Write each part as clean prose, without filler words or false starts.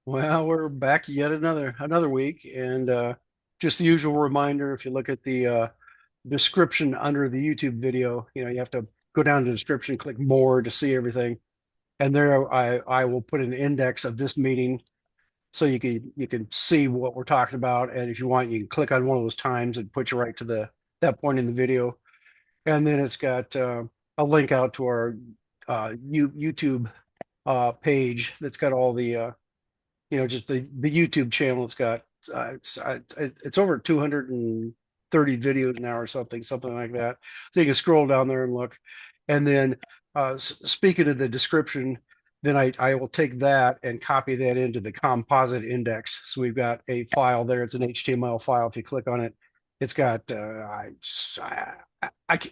Well, we're back yet another week, and just the usual reminder. If you look at the description under the YouTube video, you have to go down to the description, click more to see everything, and there I will put an index of this meeting so you can see what we're talking about, and if you want, you can click on one of those times and put you right to the that point in the video, and then it's got a link out to our YouTube page that's got all the just the YouTube channel. It's got it's over 230 videos now or something like that. So you can scroll down there and look. And then speaking of the description, then I will take that and copy that into the composite index. So we've got a file there. It's an HTML file. If you click on it, it's got I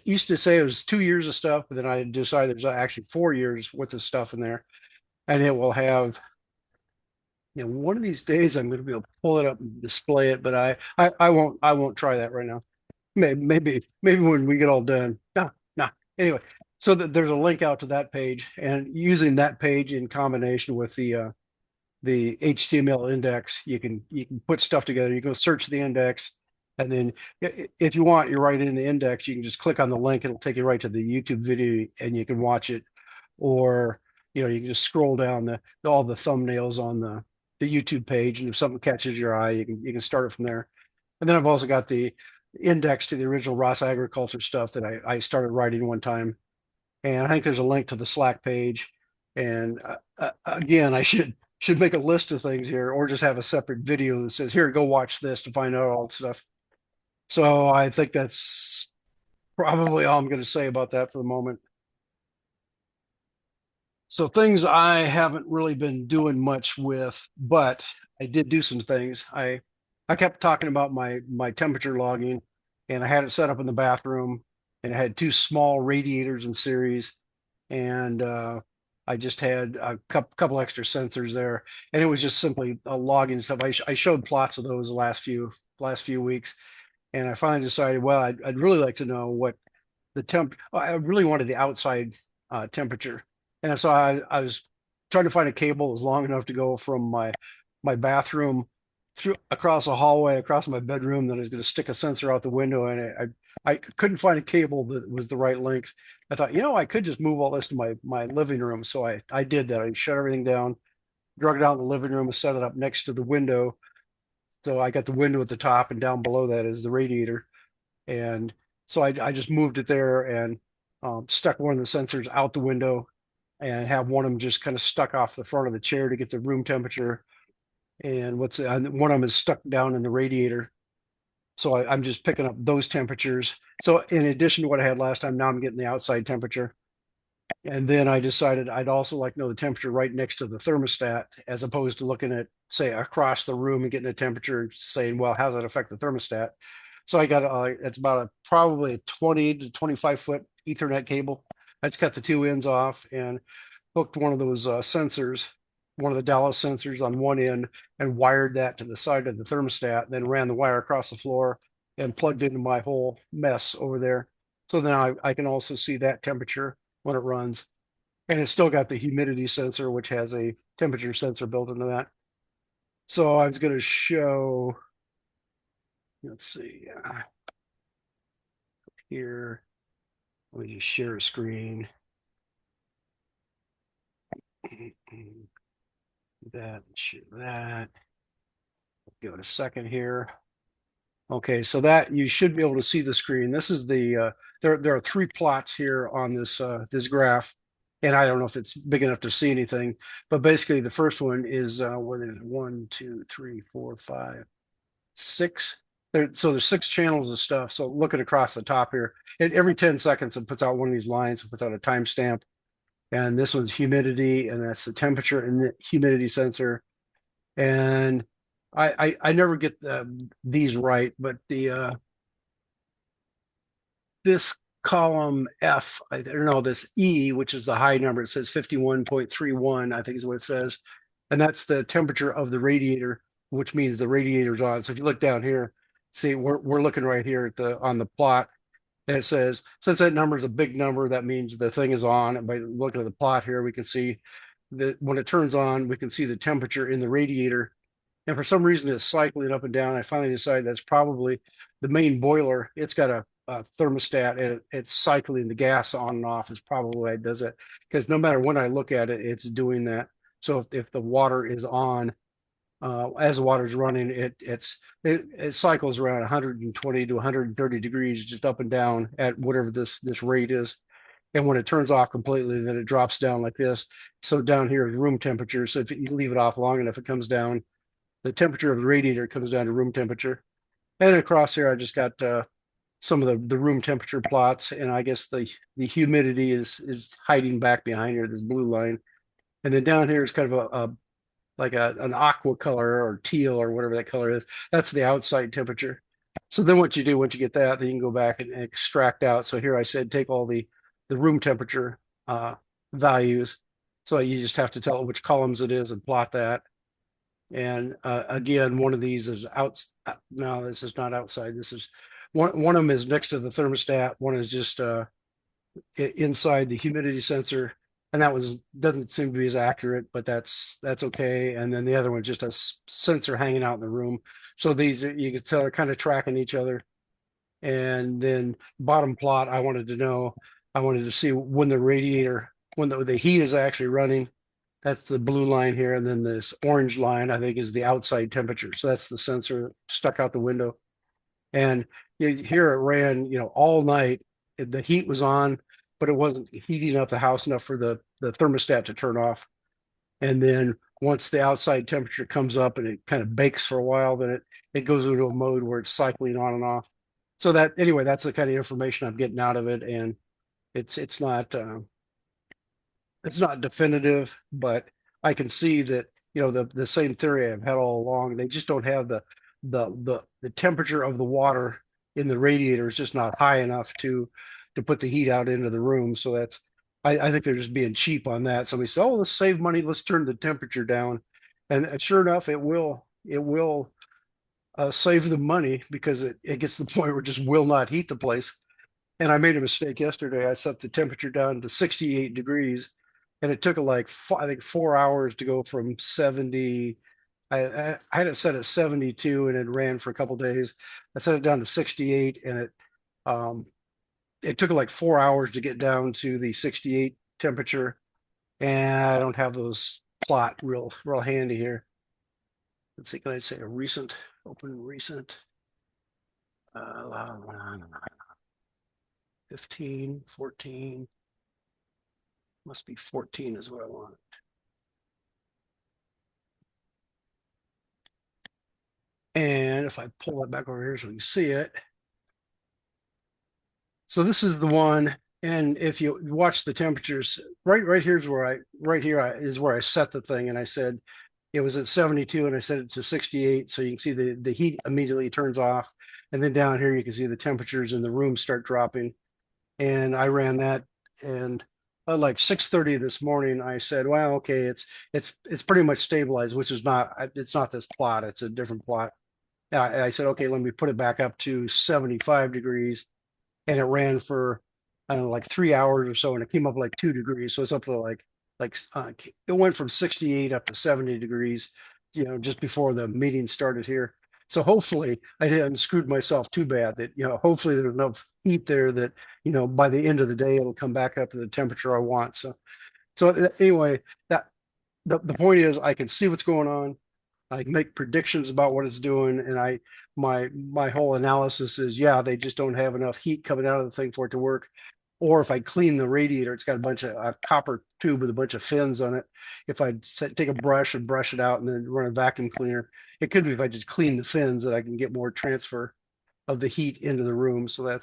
used to say it was 2 years of stuff, but then I decided there's actually 4 years worth of stuff in there, and it will have one of these days I'm going to be able to pull it up and display it, but I won't try that right now. Maybe when we get all done. No, no. Anyway, so there's a link out to that page, and using that page in combination with the HTML index, you can put stuff together. You can go search the index, and then if you want, you're right in the index. You can just click on the link; it'll take you right to the YouTube video, and you can watch it. Or you can just scroll down all the thumbnails on the YouTube page, and if something catches your eye, you can start it from there. And then I've also got the index to the original ROS agriculture stuff that I started writing one time, and I think there's a link to the Slack page. And again, I should make a list of things here, or just have a separate video that says, "Here, go watch this" to find out all the stuff. So I think that's probably all I'm going to say about that for the moment. So things I haven't really been doing much with, but I did do some things. I kept talking about my temperature logging, and I had it set up in the bathroom, and it had two small radiators in series, and I just had a couple extra sensors there, and it was just simply logging stuff. I showed plots of those the last few weeks, and I finally decided, well, I'd really like to know what the temp. I really wanted the outside temperature, and so I was trying to find a cable that was long enough to go from my bathroom through across a hallway, across my bedroom. Then I was going to stick a sensor out the window, and I couldn't find a cable that was the right length. I thought, I could just move all this to my living room, so I did that. I shut everything down, drug it out in the living room, and set it up next to the window. So I got the window at the top, and down below that is the radiator. And so I just moved it there and stuck one of the sensors out the window, and have one of them just kind of stuck off the front of the chair to get the room temperature. And one of them is stuck down in the radiator. So I'm just picking up those temperatures. So in addition to what I had last time, now I'm getting the outside temperature. And then I decided I'd also like to know the temperature right next to the thermostat, as opposed to looking at, say, across the room and getting a temperature and saying, well, how does that affect the thermostat? So I got it's about probably a 20 to 25 foot Ethernet cable. I just cut the two ends off and hooked one of those sensors, one of the Dallas sensors on one end, and wired that to the side of the thermostat, then ran the wire across the floor and plugged into my whole mess over there. So now I can also see that temperature when it runs. And it's still got the humidity sensor, which has a temperature sensor built into that. So I was going to show, let's see, here. Let me just share a screen. That, share that. Give it a second here. Okay, so that you should be able to see the screen. This is there are three plots here on this graph, and I don't know if it's big enough to see anything, but basically the first one is what is it? 1, 2, 3, 4, 5, 6. So there's 6 channels of stuff. So looking across the top here, every 10 seconds it puts out one of these lines, it puts out a timestamp, and this one's humidity, and that's the temperature and the humidity sensor. And I never get these right, but this column F, I don't know, this E, which is the high number, it says 51.31, I think is what it says. And that's the temperature of the radiator, which means the radiator's on. So if you look down here, see, we're looking right here at on the plot, and it says, since that number is a big number, that means the thing is on. And by looking at the plot here, we can see when it turns on, we can see the temperature in the radiator. And for some reason, it's cycling up and down. I finally decided that's probably the main boiler. It's got a thermostat, and it's cycling the gas on and off is probably why it does it. Because no matter when I look at it, it's doing that. So if the water is on, as the water is running, it cycles around 120 to 130 degrees, just up and down at whatever this rate is. And when it turns off completely, then it drops down like this. So down here is room temperature. So if you leave it off long enough, it comes down. The temperature of the radiator comes down to room temperature. And across here, I just got some of the room temperature plots, and I guess the humidity is hiding back behind here, this blue line. And then down here is kind of an aqua color or teal or whatever that color is. That's the outside temperature. So then what you do once you get that, then you can go back and extract out. So here I said take all the room temperature values. So you just have to tell it which columns it is and plot that. And again, one of these is out. No, this is not outside. This is one of them is next to the thermostat. One is just inside the humidity sensor, and that was doesn't seem to be as accurate, but that's okay. And then the other one's just a sensor hanging out in the room. So these you can tell are kind of tracking each other. And then bottom plot, I wanted to see when the radiator, when the heat is actually running. That's the blue line here, and then this orange line I think is the outside temperature. So that's the sensor stuck out the window. And here it ran, all night. The heat was on, but it wasn't heating up the house enough for the thermostat to turn off. And then once the outside temperature comes up and it kind of bakes for a while, then it goes into a mode where it's cycling on and off. So that anyway, that's the kind of information I'm getting out of it, and it's not definitive, but I can see that the same theory I've had all along. They just don't have the temperature of the water in the radiator is just not high enough to put the heat out into the room. So that's I think they're just being cheap on that. Somebody said, "Oh, let's save money. Let's turn the temperature down," and sure enough, it will save the money because it gets to the point where it just will not heat the place. And I made a mistake yesterday. I set the temperature down to 68 degrees, and it took like I think 4 hours to go from 70. I had it set at 72, and it ran for a couple days. I set it down to 68, and um, it took like 4 hours to get down to the 68 temperature. And I don't have those plot real handy here. Let's see, can I say a recent, open recent? 15, 14, must be 14 is what I want. And if I pull that back over here so we can see it. So this is the one. And if you watch the temperatures, right here is where I set the thing. And I said it was at 72 and I set it to 68. So you can see the heat immediately turns off. And then down here, you can see the temperatures in the room start dropping. And I ran that, and like 6:30 this morning, I said, well, okay, it's pretty much stabilized, which is not, it's not this plot, it's a different plot. And I said, okay, let me put it back up to 75 degrees. And it ran for, I don't know, like 3 hours or so, and it came up like 2 degrees. So it's up to it went from 68 up to 70 degrees, just before the meeting started here. So hopefully I hadn't screwed myself too bad that, hopefully there's enough heat there that, by the end of the day, it'll come back up to the temperature I want. So anyway, that the point is I can see what's going on. I make predictions about what it's doing, and my whole analysis is, yeah, they just don't have enough heat coming out of the thing for it to work. Or if I clean the radiator, it's got a bunch of a copper tube with a bunch of fins on it. If I take a brush and brush it out and then run a vacuum cleaner, it could be if I just clean the fins that I can get more transfer of the heat into the room. So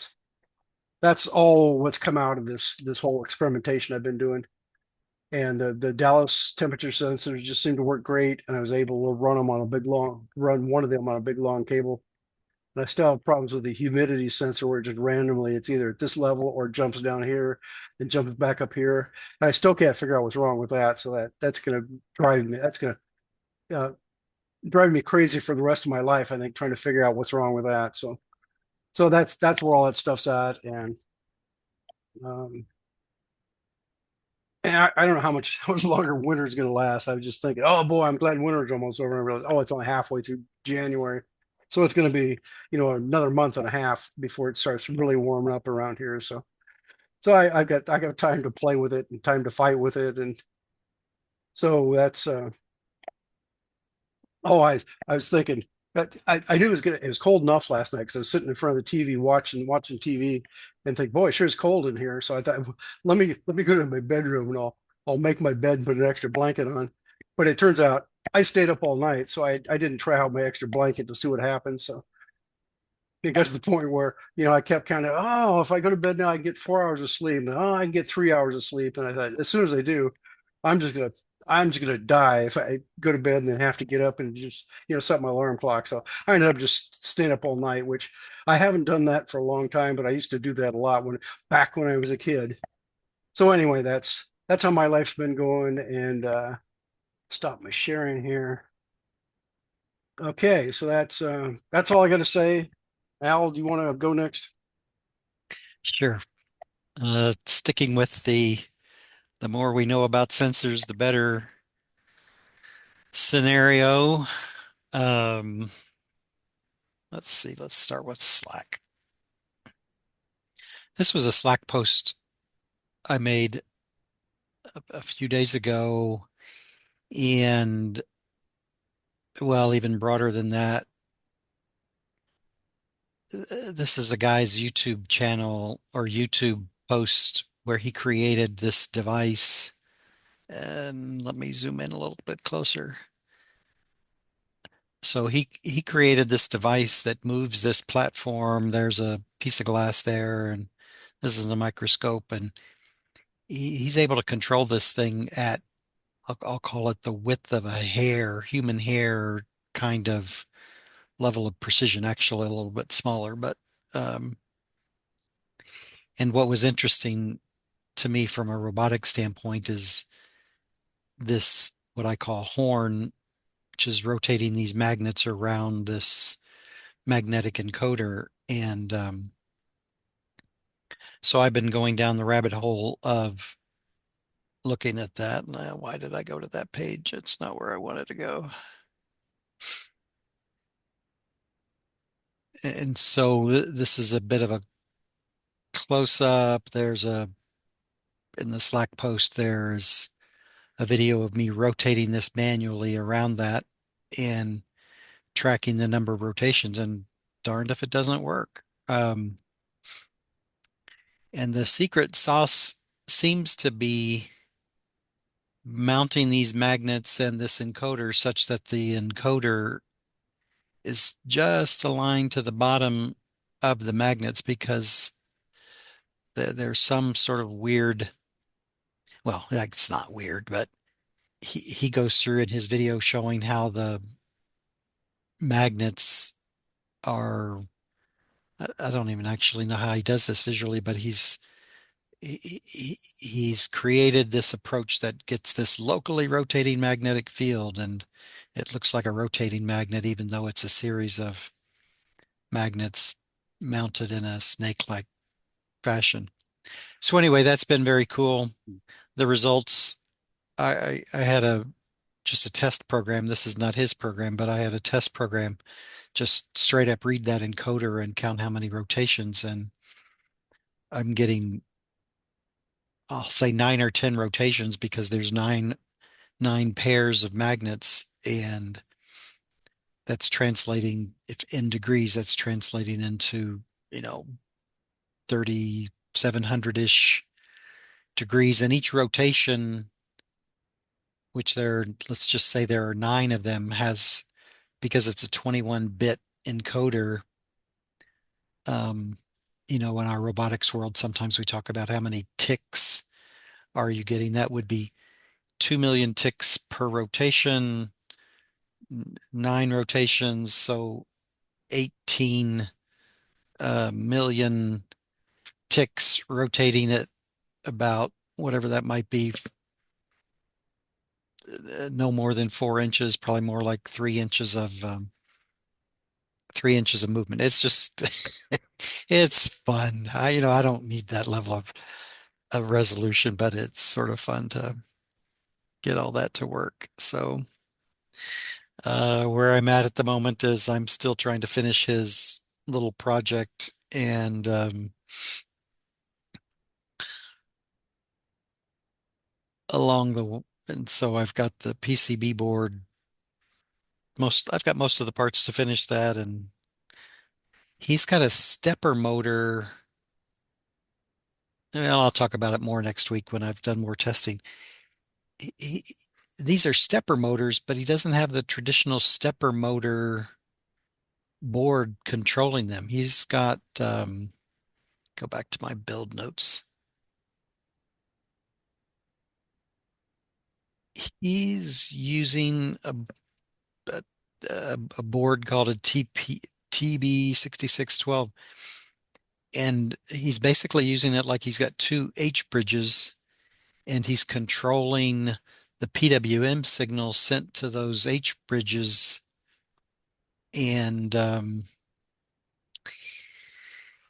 that's all what's come out of this whole experimentation I've been doing. And the Dallas temperature sensors just seem to work great, and I was able to run one of them on a big long cable. And I still have problems with the humidity sensor where it just randomly, it's either at this level or it jumps down here and jumps back up here. And I still can't figure out what's wrong with that. So that's going to drive me crazy for the rest of my life, I think, trying to figure out what's wrong with that. So that's where all that stuff's at. And um, And I don't know how much longer winter is going to last. I was just thinking, oh boy, I'm glad winter's almost over. And I realized, oh, it's only halfway through January, so it's going to be, another month and a half before it starts really warming up around here. So I got time to play with it and time to fight with it, and so that's oh, I was thinking that I knew it was cold enough last night because I was sitting in front of the TV watching TV and think, boy, it sure is cold in here. So I thought, let me go to my bedroom and I'll make my bed and put an extra blanket on. But it turns out I stayed up all night, so I didn't try out my extra blanket to see what happens. So it got to the point where, I kept kind of, oh, if I go to bed now, I get 4 hours of sleep. And, oh, I can get 3 hours of sleep. And I thought, as soon as I do, I'm just gonna, I'm just gonna die if I go to bed and then have to get up and just, set my alarm clock. So I ended up just staying up all night, which I haven't done that for a long time, but I used to do that a lot back when I was a kid. So anyway, that's how my life's been going. And stop my sharing here. Okay, so that's all I got to say. Al, do you want to go next? Sure. Sticking with the more we know about sensors, the better scenario. Um, let's see. Let's start with Slack. This was a Slack post I made a few days ago, and well, even broader than that. This is a guy's YouTube channel or YouTube post where he created this device. And let me zoom in a little bit closer. So he created this device that moves this platform. There's a piece of glass there, and this is a microscope, and he's able to control this thing at I'll call it the width of a hair, human hair kind of level of precision, actually a little bit smaller. But um, and what was interesting to me from a robotic standpoint is this what I call horn, which is rotating these magnets around this magnetic encoder. And so I've been going down the rabbit hole of looking at that. Why did I go to that page? It's not where I wanted to go. And so this is a bit of a close up. In the Slack post, there's a video of me rotating this manually around that and tracking the number of rotations. And darned if it doesn't work. And the secret sauce seems to be mounting these magnets and this encoder such that the encoder is just aligned to the bottom of the magnets because there's some sort of weird, well, it's not weird, but he goes through in his video showing how the magnets are, I don't even actually know how he does this visually, but he's created this approach that gets this locally rotating magnetic field, and it looks like a rotating magnet, even though it's a series of magnets mounted in a snake-like fashion. So anyway, that's been very cool. The results, I had a just a test program. This is not his program, but I had a test program just straight up read that encoder and count how many rotations, and I'm getting, I'll say 9 or 10 rotations because there's nine pairs of magnets, and that's translating, if in degrees, that's translating into, 3,700-ish degrees. And each rotation, which let's just say there are 9 of them, because it's a 21-bit encoder. Um, in our robotics world, sometimes we talk about how many ticks are you getting. That would be 2 million ticks per rotation, 9 rotations, so 18 million ticks rotating at about whatever that might be, no more than 4 inches, probably more like 3 inches of 3 inches of movement. It's just it's fun. I don't need that level of of resolution, but it's sort of fun to get all that to work. So where I'm at the moment is I'm still trying to finish his little project and along the and so I've got the PCB board I've got most of the parts to finish that, and he's got a stepper motor. Well, I'll talk about it more next week when I've done more testing. He, these are stepper motors, but he doesn't have the traditional stepper motor board controlling them. He's got go back to my build notes. He's using a, a board called a TB6612, and he's basically using it like he's got two H bridges, and he's controlling the PWM signal sent to those H bridges. And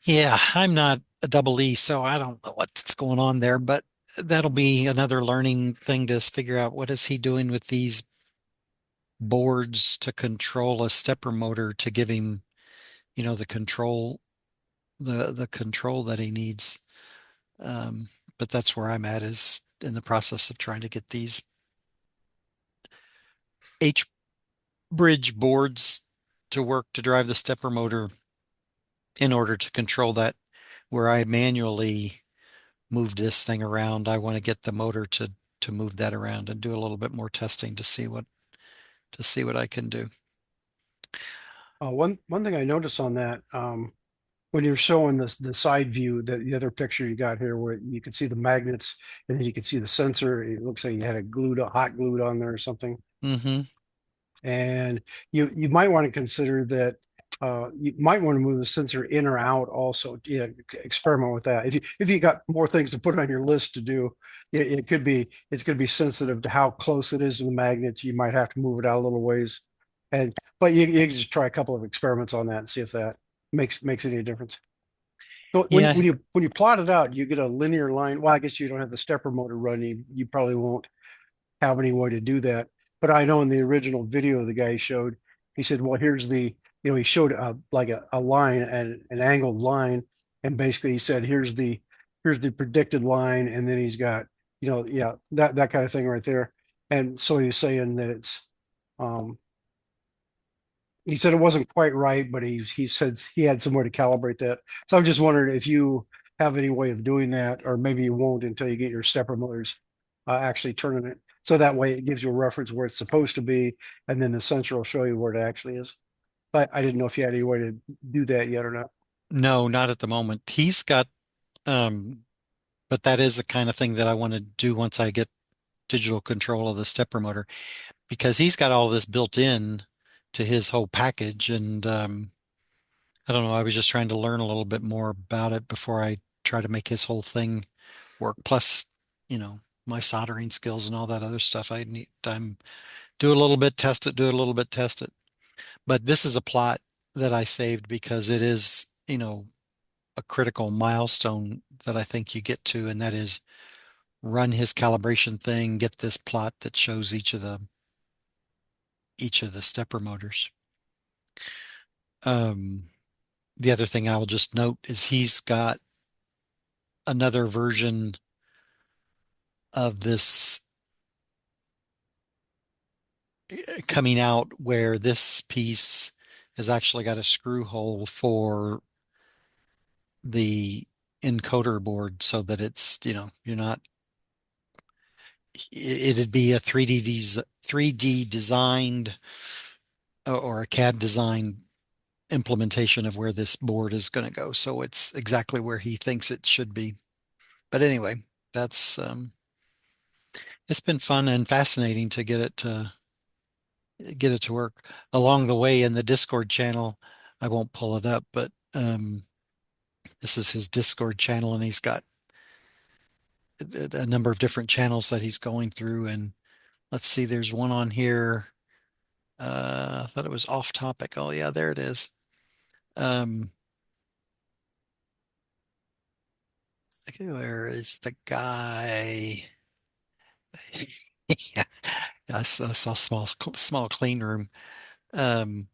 yeah, I'm not a double E, so I don't know what's going on there, but that'll be another learning thing to figure out what is he doing with these boards to control a stepper motor to give him, the control, the control that he needs. Um, but that's where I'm at, is in the process of trying to get these H bridge boards to work to drive the stepper motor in order to control that. Where I manually moved this thing around, I want to get the motor to move that around and do a little bit more testing to see what I can do. One thing I noticed on that, when you're showing this the side view, the other picture you got here, where you can see the magnets and then you can see the sensor. It looks like you had hot glued on there or something. Hmm. And you might want to consider that you might want to move the sensor in or out also. Yeah, experiment with that. If you got more things to put on your list to do, it could be it's going to be sensitive to how close it is to the magnets. You might have to move it out a little ways, and but you can just try a couple of experiments on that and see if that makes any difference. So Yeah. when you plot it out, you get a linear line. Well, I guess you don't have the stepper motor running. You probably won't have any way to do that. But I know in the original video the guy showed, he said, well, here's he showed like a line and an angled line. And basically he said, here's the predicted line. And then he's got, yeah, that kind of thing right there. And so he's saying that um, he said it wasn't quite right, but he said he had somewhere to calibrate that. So I'm just wondering if you have any way of doing that, or maybe you won't until you get your stepper motors actually turning it. So that way it gives you a reference where it's supposed to be, and then the sensor will show you where it actually is. But I didn't know if you had any way to do that yet or not. No, not at the moment. He's got, um, but that is the kind of thing that I want to do once I get digital control of the stepper motor, because he's got all this built in to his whole package. And I don't know, I was just trying to learn a little bit more about it before I try to make his whole thing work. Plus, you know, my soldering skills and all that other stuff. I'm do a little bit, test it, do a little bit, test it. But this is a plot that I saved because it is, a critical milestone that I think you get to, and that is run his calibration thing, get this plot that shows each of the stepper motors. Um, the other thing I will just note is he's got another version of this coming out where this piece has actually got a screw hole for the encoder board so that it's, you're not, it'd be a 3D designed or a CAD designed implementation of where this board is going to go. So it's exactly where he thinks it should be. But anyway, that's it's been fun and fascinating to get it to work. Along the way in the Discord channel, I won't pull it up, but this is his Discord channel, and he's got a number of different channels that he's going through. And let's see, there's one on here. I thought it was off topic. Oh yeah, there it is. Um, Where is the guy? Yeah, I saw small clean room. Um,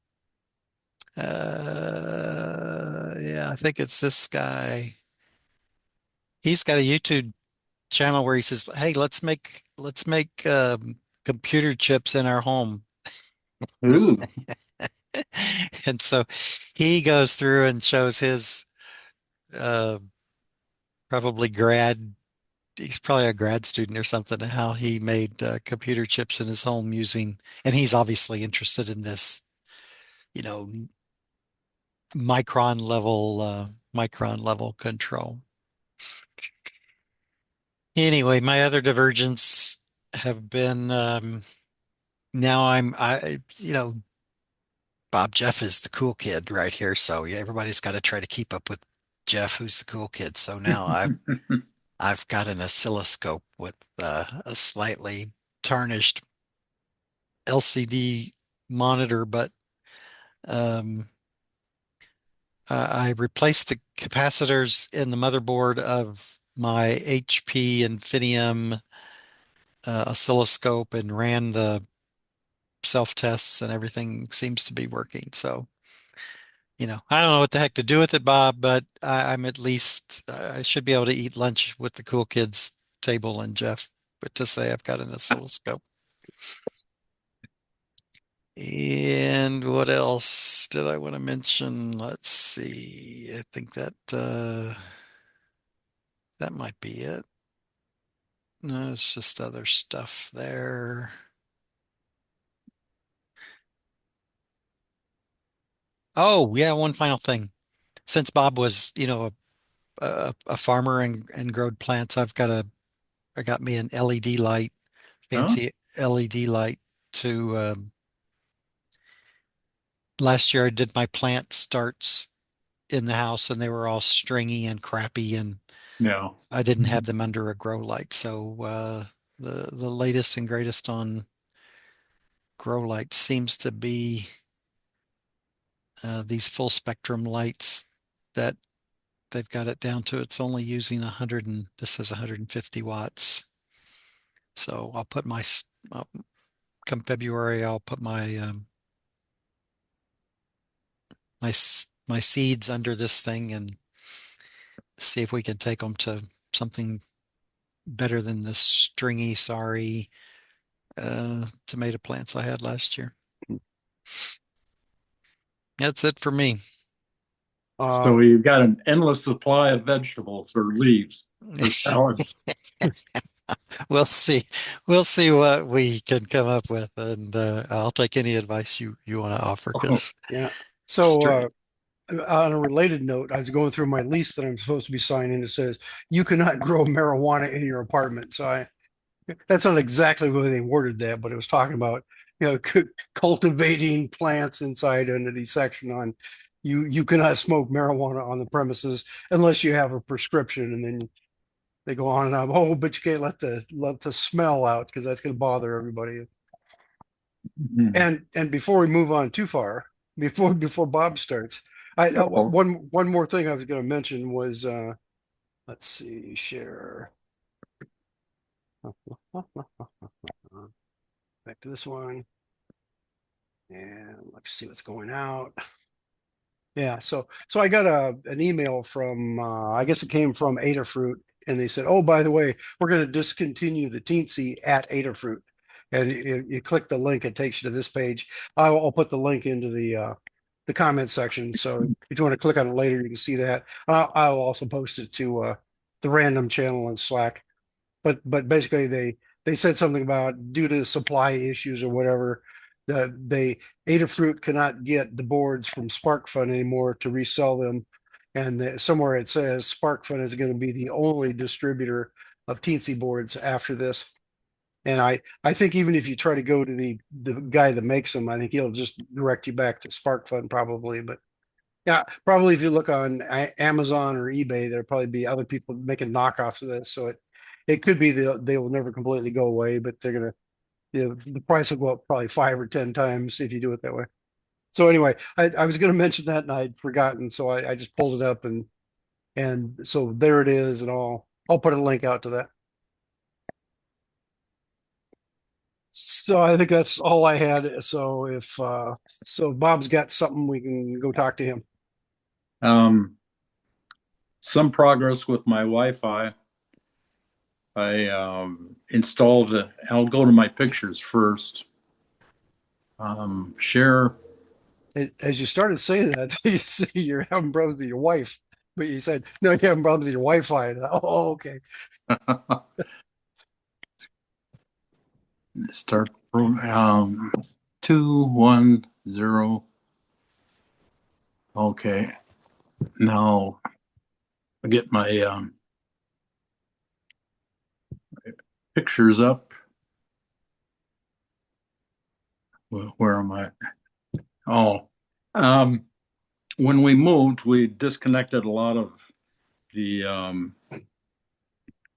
yeah, I think it's this guy. He's got a YouTube channel where he says, "Hey, let's make computer chips in our home." Ooh, And so he goes through and shows his uh, probably grad. He's probably a grad student or something, how he made computer chips in his home using, and he's obviously interested in this, you know, micron level control. Anyway, my other divergence have been now Bob Jeff is the cool kid right here, so yeah, everybody's got to try to keep up with Jeff, who's the cool kid. So now I've got an oscilloscope with a slightly tarnished LCD monitor, but um, I replaced the capacitors in the motherboard of my HP Infinium oscilloscope and ran the self-tests, and everything seems to be working. So, I don't know what the heck to do with it, Bob, but I'm at least, I should be able to eat lunch with the cool kids table and Jeff, but to say I've got an oscilloscope. And what else did I want to mention? Let's see. I think that might be it. No, it's just other stuff there. Oh, yeah, one final thing. Since Bob was, a farmer and growed plants, I got me an LED light, huh? fancy LED light to last year I did my plant starts in the house and they were all stringy and crappy, and No. I didn't have them under a grow light. So the latest and greatest on grow lights seems to be these full spectrum lights that they've got it down to, it's only using 100, and this says 150 watts. So come February, I'll put my seeds under this thing and see if we can take them to something better than the stringy, sorry tomato plants I had last year. That's it for me. So Um, you've got an endless supply of vegetables or leaves or salads. We'll see. We'll see what we can come up with, and I'll take any advice you want to offer Oh, because yeah. So, straight. on a related note, I was going through my lease that I'm supposed to be signing. It says you cannot grow marijuana in your apartment. So that's not exactly the way they worded that, but it was talking about, cultivating plants inside under the section on you cannot smoke marijuana on the premises unless you have a prescription. And then they go on and on. Oh, but you can't let the smell out because that's going to bother everybody. Mhm. And before we move on too far, before Bob starts, Oh, one more thing I was going to mention was let's see, share back to this one, and let's see what's going out. Yeah, so I got an email from I guess it came from Adafruit, and they said, "Oh, by the way, we're going to discontinue the Teensy at Adafruit." And you click the link, it takes you to this page. I'll put the link into the comment section, so if you want to click on it later, you can see that. I'll also post it to the random channel on Slack. But basically they said something about due to supply issues or whatever, that they Adafruit cannot get the boards from SparkFun anymore to resell them, and somewhere it says SparkFun is going to be the only distributor of Teensy boards after this. And I think even if you try to go to the guy that makes them, I think he'll just direct you back to SparkFun probably. But yeah, probably if you look on Amazon or eBay, there'll probably be other people making knockoffs of this. So it could be they will never completely go away, but they're gonna, the price will go up probably 5 or 10 times if you do it that way. So anyway, I was gonna mention that and I'd forgotten, so I just pulled it up, and And so there it is, and I'll put a link out to that. So I think that's all I had. So if Bob's got something, we can go talk to him. Some progress with my Wi-Fi. I installed I'll go to my pictures first. Share. As you started saying that, you say you're having problems with your wife, but you said no, you're having problems with your Wi-Fi. Oh, okay. Start program 210. Okay. Now I get my pictures up. Where am I? Oh, when we moved, we disconnected a lot of the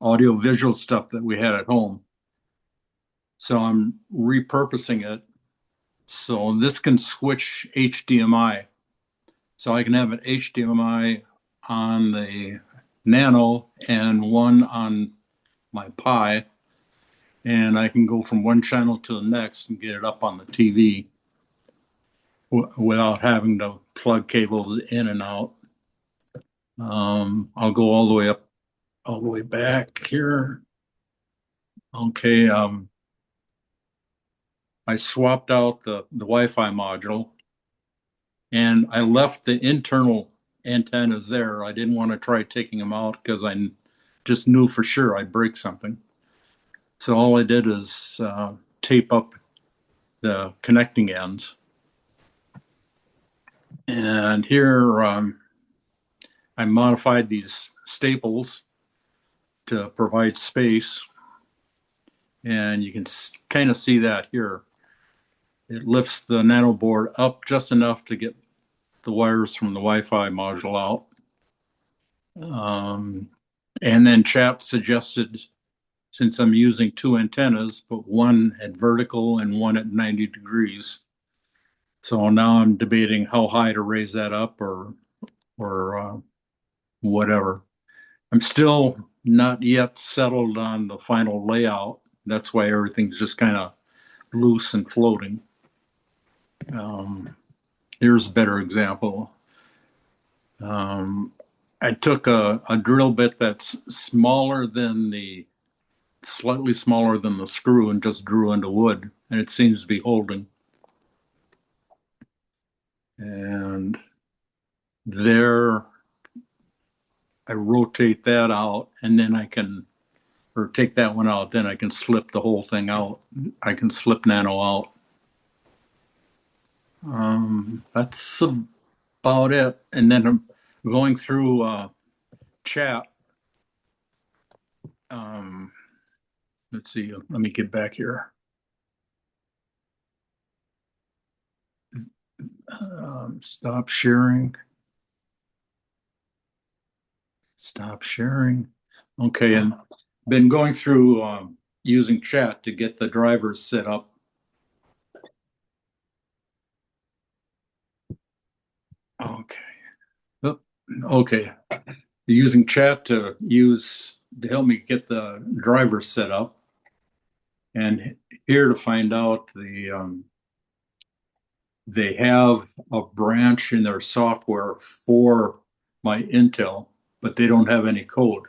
audio visual stuff that we had at home. So I'm repurposing it. So this can switch HDMI. So I can have an HDMI on the Nano and one on my Pi. And I can go from one channel to the next and get it up on the TV without having to plug cables in and out. I'll go all the way up, all the way back here. Okay. I swapped out the Wi-Fi module and I left the internal antennas there. I didn't want to try taking them out because I just knew for sure I'd break something. So all I did is tape up the connecting ends. And here I modified these staples to provide space. And you can kind of see that here. It lifts the nano board up just enough to get the wires from the Wi-Fi module out. And then Chat suggested, since I'm using two antennas, put one at vertical and one at 90 degrees. So now I'm debating how high to raise that up or whatever. I'm still not yet settled on the final layout. That's why everything's just kind of loose and floating. Here's a better example. I took a drill bit that's slightly smaller than the screw and just drew into wood, and it seems to be holding. And there, I rotate that out, and then or take that one out, then I can slip the whole thing out. I can slip nano out. That's about it. And then I'm going through Chat. Let's see, let me get back here. Stop sharing. Stop sharing. Okay, and been going through using Chat to get the drivers set up. Okay. Oh, okay. Using Chat to help me get the drivers set up. And here to find out they have a branch in their software for my Intel, but they don't have any code.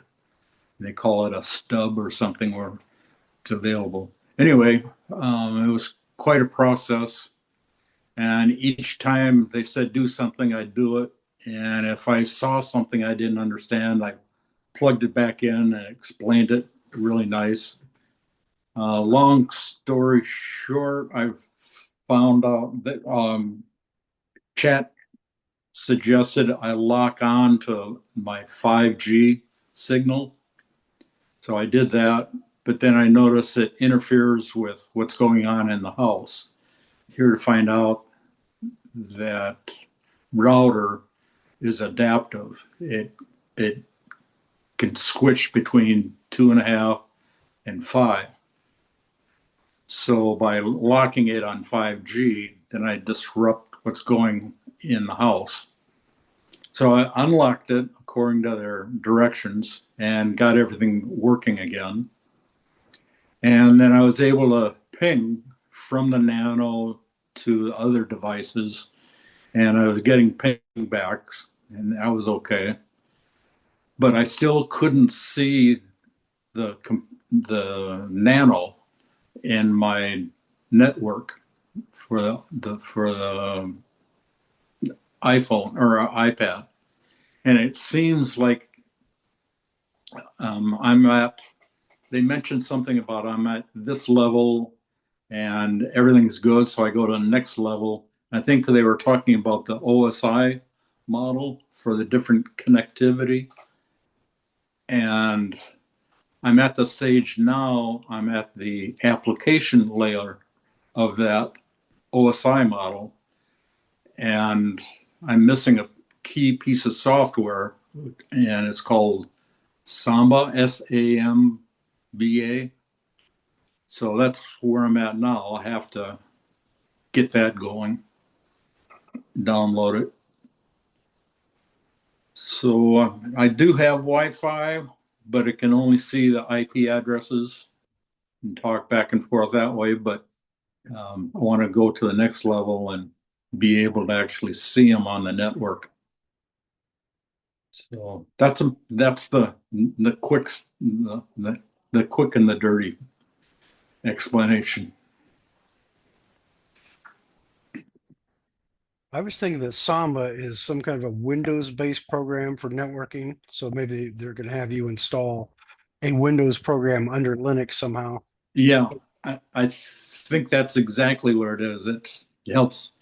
They call it a stub or something where it's available. Anyway, it was quite a process. And each time they said do something, I'd do it. And if I saw something I didn't understand, I plugged it back in and explained it really nice. Long story short, I found out that Chat suggested I lock on to my 5G signal. So I did that, but then I noticed it interferes with what's going on in the house. Here to find out that router is adaptive. It can switch between 2.5 and 5. So by locking it on 5G, then I disrupt what's going in the house. So I unlocked it. Of according to their directions and got everything working again. And then I was able to ping from the Nano to other devices, and I was getting ping backs, and that was okay. But I still couldn't see the Nano in my network for the iPhone or iPad, and it seems like I'm at. They mentioned something about I'm at this level and everything's good, so I go to the next level. I think they were talking about the OSI model for the different connectivity, and I'm at the stage now. I'm at the application layer of that OSI model, and I'm missing a key piece of software, and it's called Samba, SAMBA. So that's where I'm at now. I have to get that going, download it. So I do have Wi-Fi, but it can only see the IP addresses and talk back and forth that way. But I want to go to the next level and be able to actually see them on the network. So that's the quick the quick and the dirty explanation. I was thinking that Samba is some kind of a Windows-based program for networking. So maybe they're going to have you install a Windows program under Linux somehow. Yeah, I think that's exactly what it is. It helps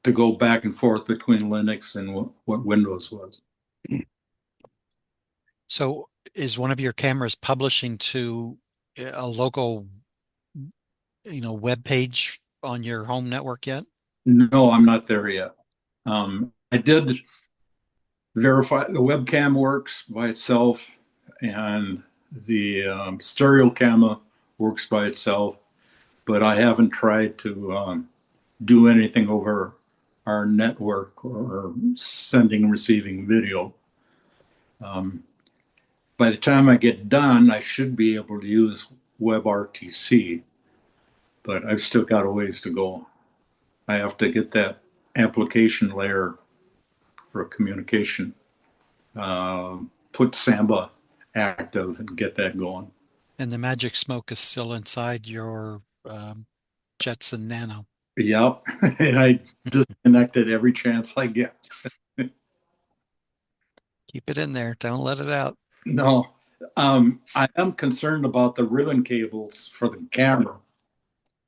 to go back and forth between Linux and what Windows was. So is one of your cameras publishing to a local, web page on your home network yet? No, I'm not there yet. I did verify the webcam works by itself, and the stereo camera works by itself, but I haven't tried to do anything over our network or sending and receiving video. By the time I get done, I should be able to use WebRTC, but I've still got a ways to go. I have to get that application layer for communication, put Samba active and get that going. And the magic smoke is still inside your Jetson Nano. Yep. And I disconnect it every chance I get. Keep it in there. Don't let it out. No, I am concerned about the ribbon cables for the camera.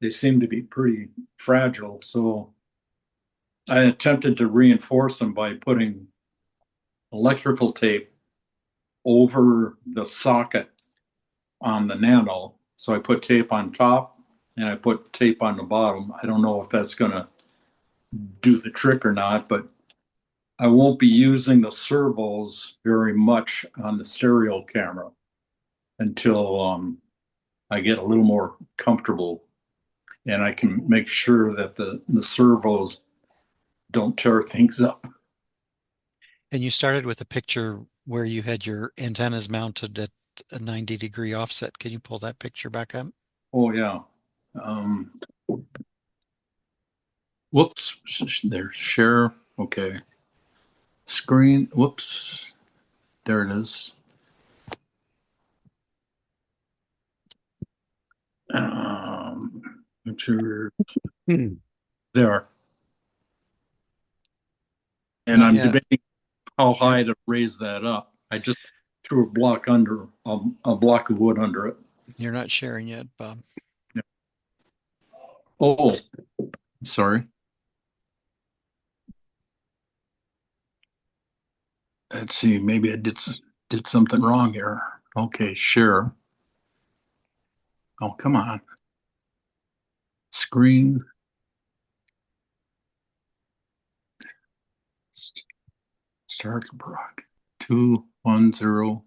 They seem to be pretty fragile, so I attempted to reinforce them by putting electrical tape over the socket on the Nano. So I put tape on top and I put tape on the bottom. I don't know if that's going to do the trick or not, but I won't be using the servos very much on the stereo camera until I get a little more comfortable and I can make sure that the servos don't tear things up. And you started with a picture where you had your antennas mounted at a 90-degree offset. Can you pull that picture back up? Oh, yeah. Whoops. There, share. Okay. Screen. Whoops. There it is. Picture there. And I'm debating how high to raise that up. I just threw a block of wood under it. You're not sharing yet, Bob. Yeah. Oh, sorry. Let's see. Maybe I did something wrong here. Okay, share. Oh, come on. Screen. Start block. 210.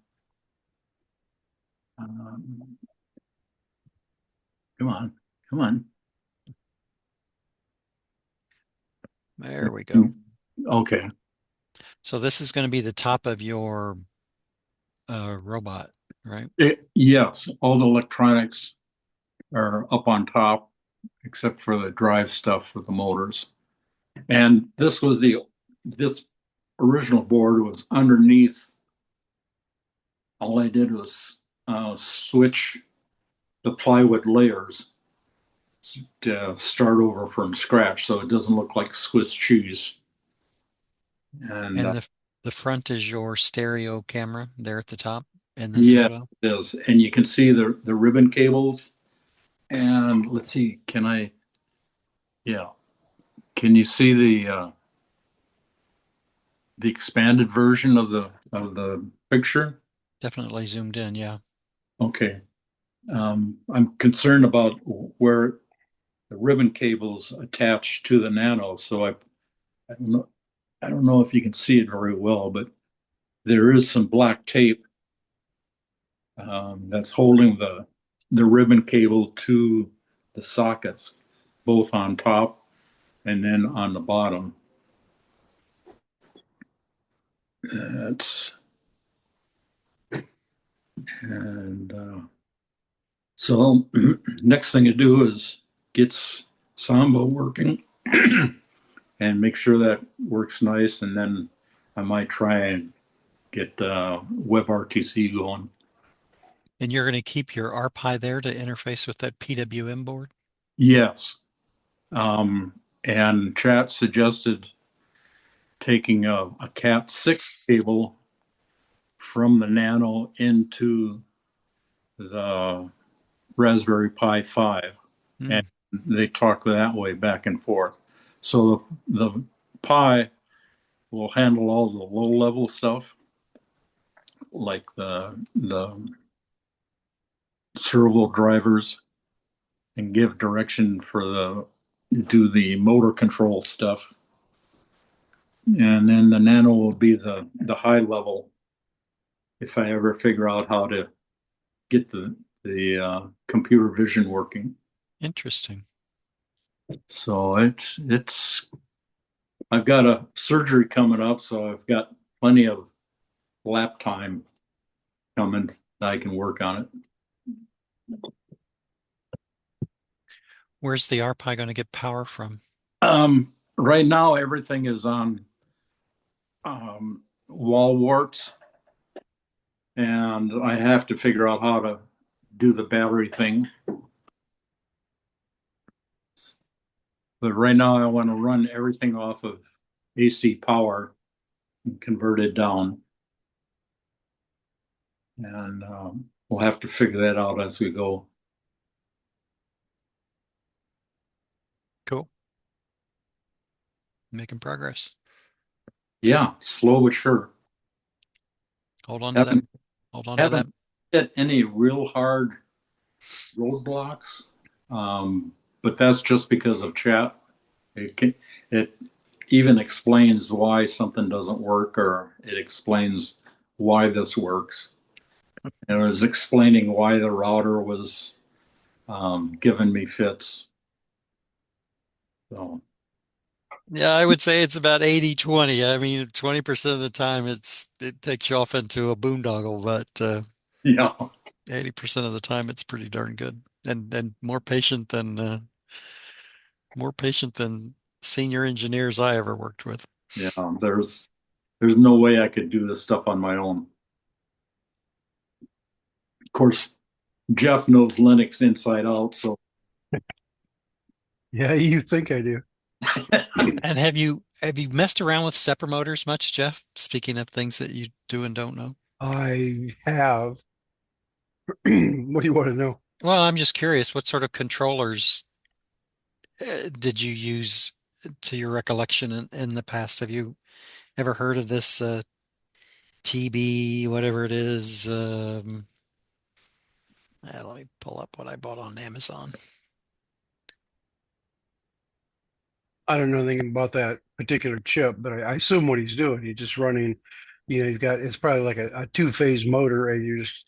Come on. Come on. There we go. Okay. So this is going to be the top of your robot, right? Yes, all the electronics are up on top, except for the drive stuff for the motors. And this original board was underneath. All I did was switch the plywood layers to start over from scratch, so it doesn't look like Swiss cheese. And And the front is your stereo camera there at the top in this yeah, photo. it is. And you can see the ribbon cables. And let's see, can I? Yeah, can you see the expanded version of the picture? Definitely zoomed in, yeah. Okay. I'm concerned about where the ribbon cables attach to the Nano, so I don't know if you can see it very well, but there is some black tape that's holding the ribbon cable to the sockets, both on top and then on the bottom. That's and so next thing to do is get Samba working and make sure that works nice, and then I might try and get WebRTC going. And you're going to keep your RPi there to interface with that PWM board? Yes. And chat suggested taking a Cat6 cable from the Nano into the Raspberry Pi 5. And they talk that way back and forth. So the Pi will handle all the low level stuff, like the servo drivers, and give direction for do the motor control stuff. And then the Nano will be the high level if I ever figure out how to get the computer vision working. Interesting. So it's I've got a surgery coming up, so I've got plenty of lap time coming that I can work on it. Where's the RPi going to get power from? Right now everything is on wall warts, and I have to figure out how to do the battery thing. But right now I want to run everything off of AC power and convert it down. And we'll have to figure that out as we go. Cool. Making progress. Yeah, slow but sure. Hold on to that. Haven't Hold on to that. haven't hit any real hard roadblocks, but that's just because of chat. It even explains why something doesn't work, or it explains why this works. And it was explaining why the router was giving me fits. So Yeah, I would say it's about 80-20. I mean, 20% of the time it takes you off into a boondoggle, but yeah, 80% of the time it's pretty darn good. And more patient than senior engineers I ever worked with. yeah. There's no way I could do this stuff on my own. Of course, Jeff knows Linux inside out, so Yeah, you think I do. And have you messed around with stepper motors much, Jeff? Speaking of things that you do and don't know. I have. What do you want to know? Well, I'm just curious, what sort of controllers did you use to your recollection in the past? Have you ever heard of this TB, whatever it is? Let me pull up what I bought on Amazon. I don't know anything about that particular chip, but I assume what he's doing. He's just running, you've got it's probably like a two-phase motor, and you just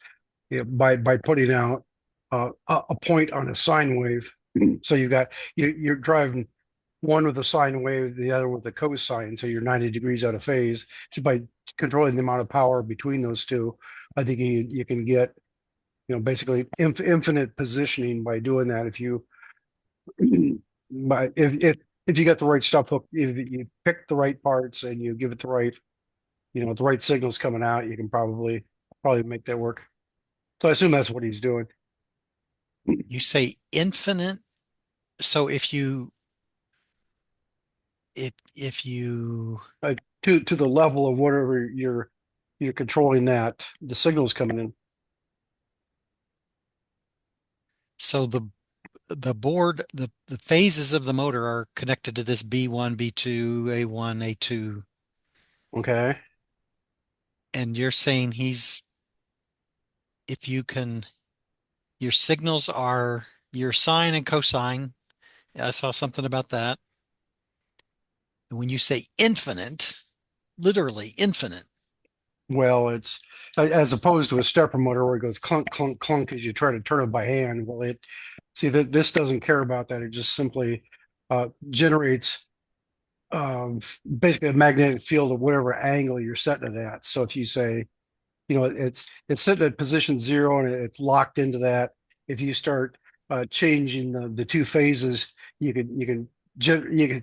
by putting out, a point on a sine wave. So you've got you're driving. one with a sine wave, the other with a cosine. So you're 90 degrees out of phase. Just by controlling the amount of power between those two, I think you can get, basically infinite positioning by doing that. If you, but if you get the right stuff hooked, if you pick the right parts and you give it the right, the right signals coming out, you can probably make that work. So I assume that's what he's doing. You say infinite. So if you To the level of whatever you're controlling, that the signals coming in. so the board, the phases of the motor are connected to this B1, B2, A1, A2, Okay. and you're saying if you can, your signals are your sine and cosine. I saw something about that. And when you say infinite, literally infinite. Well, it's as opposed to a stepper motor where it goes clunk, clunk, clunk as you try to turn it by hand. Well, see that this doesn't care about that. It just simply generates basically a magnetic field of whatever angle you're setting it at. So if you say, it's sitting at position 0 and it's locked into that. If you start changing the two phases, you can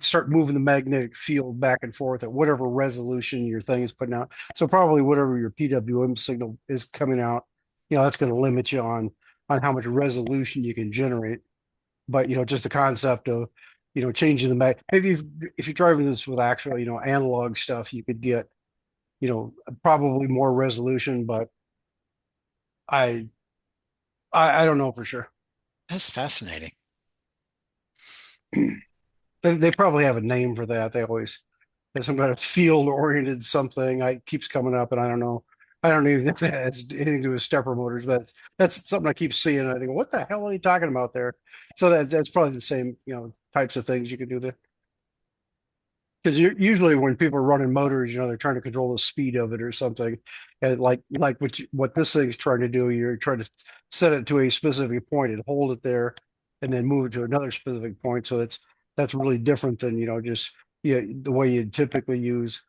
start moving the magnetic field back and forth at whatever resolution your thing is putting out. So probably whatever your PWM signal is coming out, that's going to limit you on how much resolution you can generate. But just the concept of changing the maybe if you're driving this with actual analog stuff, you could get probably more resolution, but I I don't know for sure. That's fascinating. They probably have a name for that. They always have some kind of field oriented something. I keeps coming up, and I don't know. I don't even know if it has anything to do with stepper motors, but that's something I keep seeing. I think, what the hell are they talking about there? So that's probably the same, types of things you can do there. Because usually when people are running motors, they're trying to control the speed of it or something, and like what this thing's trying to do, you're trying to set it to a specific point and hold it there, and then move it to another specific point. So that's really different than just the way you typically use.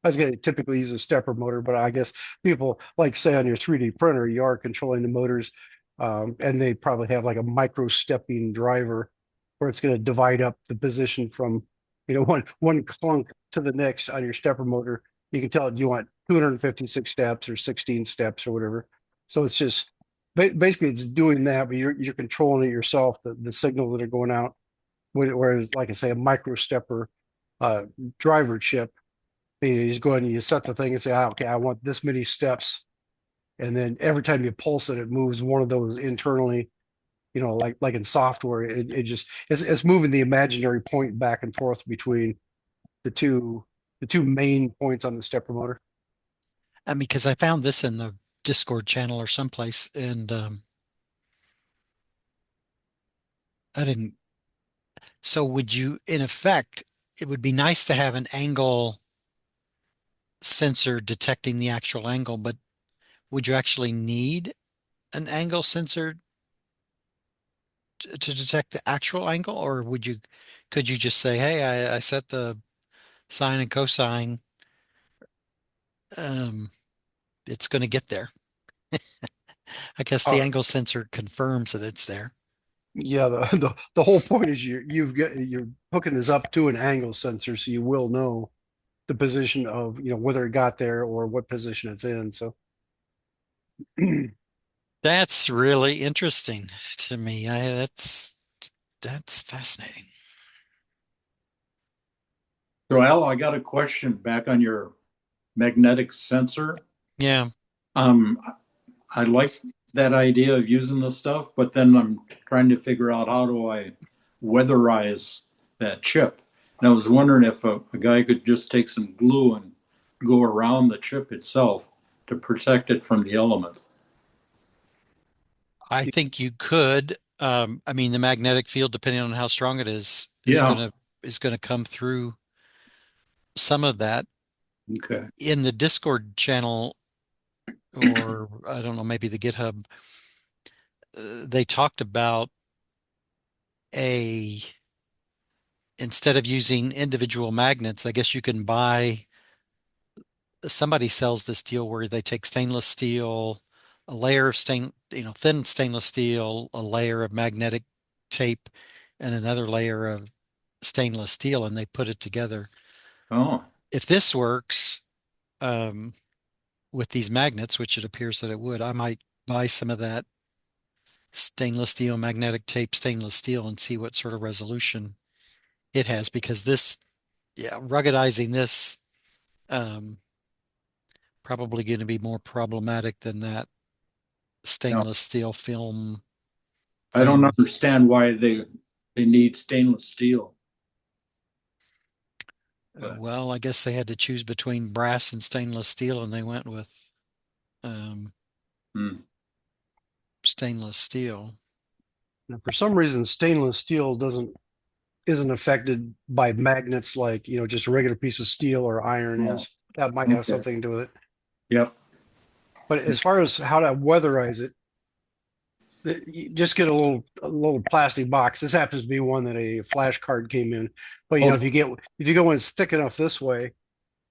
I was going to typically use a stepper motor, but I guess people like say on your 3D printer, you are controlling the motors, and they probably have like a micro stepping driver where it's going to divide up the position from one clunk to the next on your stepper motor. You can tell it, do you want 256 steps or 16 steps or whatever. So it's just basically it's doing that, but you're controlling it yourself, the signal that are going out. Whereas, like I say, a micro stepper uh, driver chip, you just go ahead and you set the thing and say, okay, I want this many steps. And then every time you pulse it, it moves one of those internally, like in software, it just it's moving the imaginary point back and forth between the two main points on the stepper motor. And because I found this in the Discord channel or someplace, and I didn't. So would you, in effect, it would be nice to have an angle sensor detecting the actual angle, but would you actually need an angle sensor to detect the actual angle, or could you just say, hey, I set the sine and cosine, um, it's going to get there. I guess the Uh, angle sensor confirms that it's there. yeah, the whole point is you're hooking this up to an angle sensor, so you will know the position of whether it got there or what position it's in. So That's really interesting to me. That's fascinating. So Al, I got a question back on your magnetic sensor. Yeah. Um, I like that idea of using the stuff, but then I'm trying to figure out how do I weatherize that chip. And I was wondering if a guy could just take some glue and go around the chip itself to protect it from the element. I think you could. I mean, the magnetic field, depending on how strong it Yeah. is gonna come through some of that. Okay. In the Discord channel, or I don't know, maybe the GitHub, they talked about a instead of using individual magnets, I guess you can buy, somebody sells this deal where they take stainless steel, a layer of thin stainless steel, a layer of magnetic tape, and another layer of stainless steel, and they put it together. Oh, If this works um, with these magnets, which it appears that it would, I might buy some of that stainless steel, magnetic tape, stainless steel, and see what sort of resolution it has, because this, yeah, ruggedizing this um, probably going to be more problematic than that yeah. stainless steel film I don't thin. understand why they need stainless steel, but Well, I guess they had to choose between brass and stainless steel, and they went with um, hmm. stainless steel. Now, for some reason, stainless steel isn't affected by magnets like, just a regular piece of steel or iron Oh, is. That might have okay. something to do with it. Yep. But as far as how to weatherize it, you just get a little plastic box. This happens to be one that a flash card came in. But Oh, if you go in it's thick enough this way,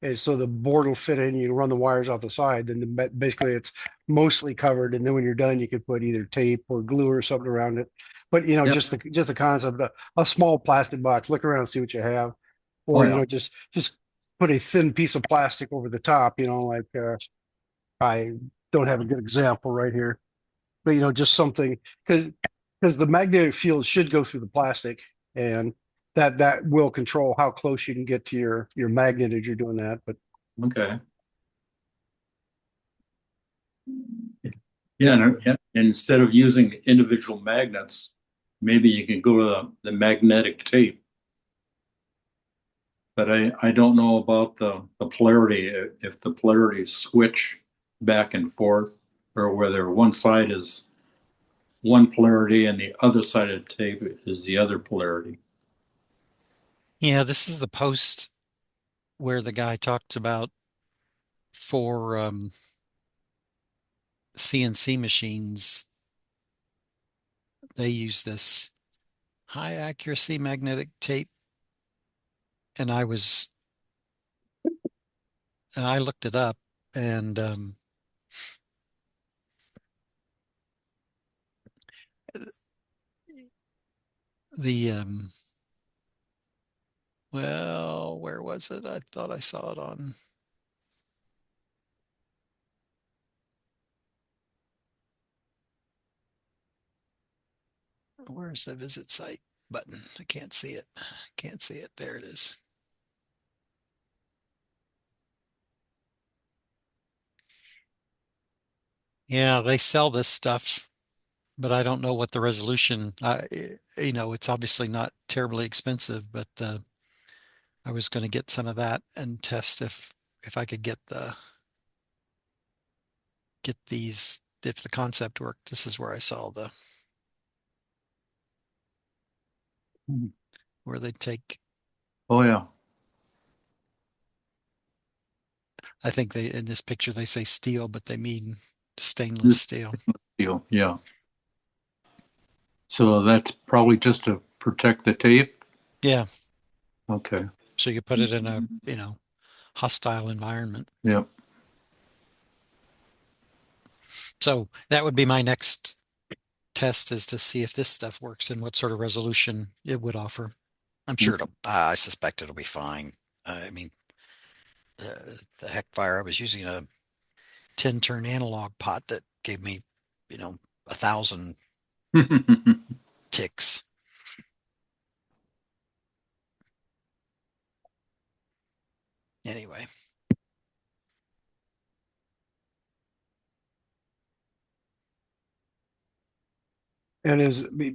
and so the board will fit in, you can run the wires off the side, then basically it's mostly covered. And then when you're done, you could put either tape or glue or something around it. But yep. just the concept of a small plastic box, look around, see what you have, Oh, or yeah. just put a thin piece of plastic over the top. Like I don't have a good example right here, but just something, because the magnetic field should go through the plastic, and that will control how close you can get to your magnet as you're doing that. But Okay. Yeah, and instead of using individual magnets, maybe you can go to the magnetic tape. But I don't know about the polarity, if the polarities switch back and forth, or whether one side is one polarity and the other side of the tape is the other polarity. Yeah, this is the post where the guy talked about for CNC machines, they use this high accuracy magnetic tape. And I looked it up, and the well, where was it? I thought I saw it on. Where's the visit site button? I can't see it. Can't see it. There it is. Yeah, they sell this stuff, but I don't know what the resolution. It's obviously not terribly expensive, but I was going to get some of that and test if I could get these, if the concept worked. This is where I saw where they take. Oh, yeah. I think they, in this picture they say steel, but they mean stainless This steel. deal. Yeah. So that's probably just to protect the tape. Yeah, Okay. so you put it in a hostile environment. Yep. So that would be my next test, is to see if this stuff works and what sort of resolution it would offer. I'm sure I suspect it'll be fine. I mean, the heck fire, I was using a 10 turn analog pot that gave me, 1,000 ticks. Anyway, and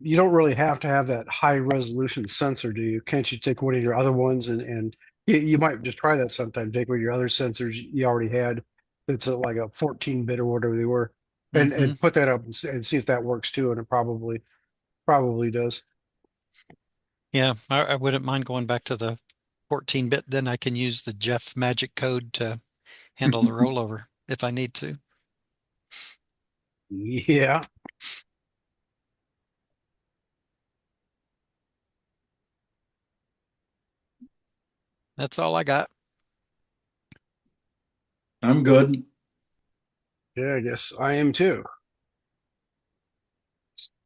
you don't really have to have that high resolution sensor, do you? Can't you take one of your other ones and you might just try that sometime. Take one of your other sensors you already had, that's like a 14-bit or whatever they were, and hmm and put that up and see if that works too. And it probably does. yeah, I wouldn't mind going back to the 14-bit. Then I can use the Jeff magic code to handle the rollover if I need to. Yeah. That's all I got. I'm good. Yeah, I guess I am too.